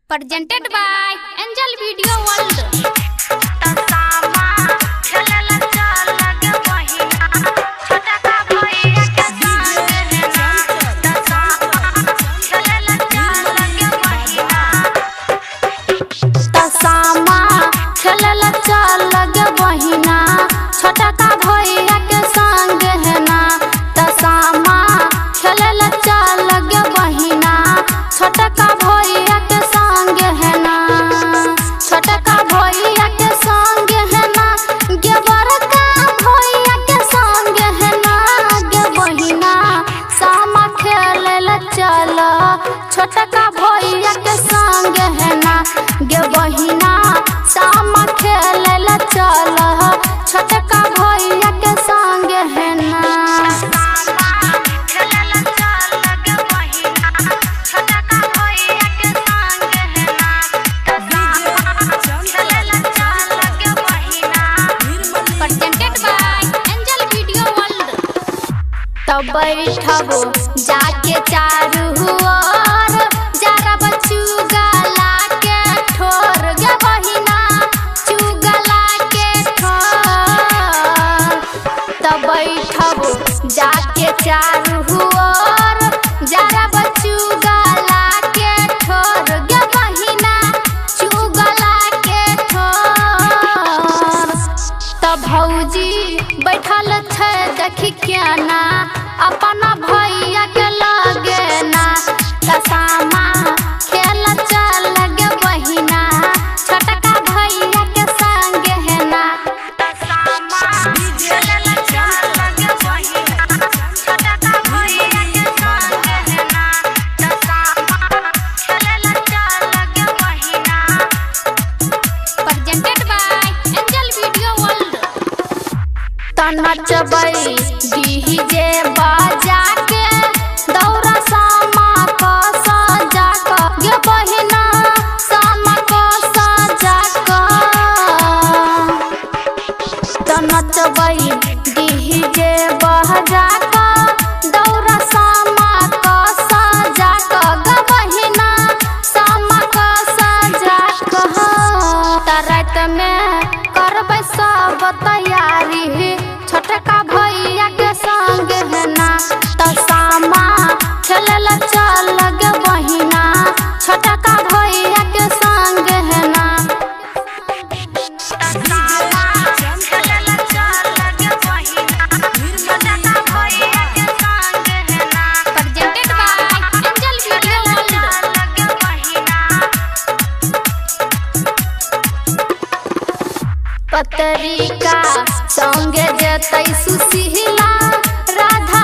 presented by Angel Video World. छोटका भैया के संग है ना गे बहिना सामा खेले ला चल छोटका भैया के संग है ना presented by Angel Video World. तब बैठबो जाके चारू ओर जरा बचुगला के ठोर गे बहिना चुगला के ठोर तब बैठबो जाके चारू ओर जरा बचुगला के ठोर गे बहिना चुगला के ठोर तब भौजी बैठल छै देखी क्या ना अपना भैया के लगे ना सामा खेल चल गे बहिना छोटका भैया के संग है ना presented by Angel Video World. नचबै डीजे बाजा के दौरा सामा को सजा के गे बहिना सामा को सजा के नचबै डीजे बाजा के दौरा सामा को सजा के गे बहिना सामा को सजा के रात में करबै सब तैयारी छोटका भैया के संग है ना तो सामा खेले ला चल गे बहिना छोटका भैया के संग है ना presented by Angel Video World. पत्रिका संगे जतै सुशीला राधा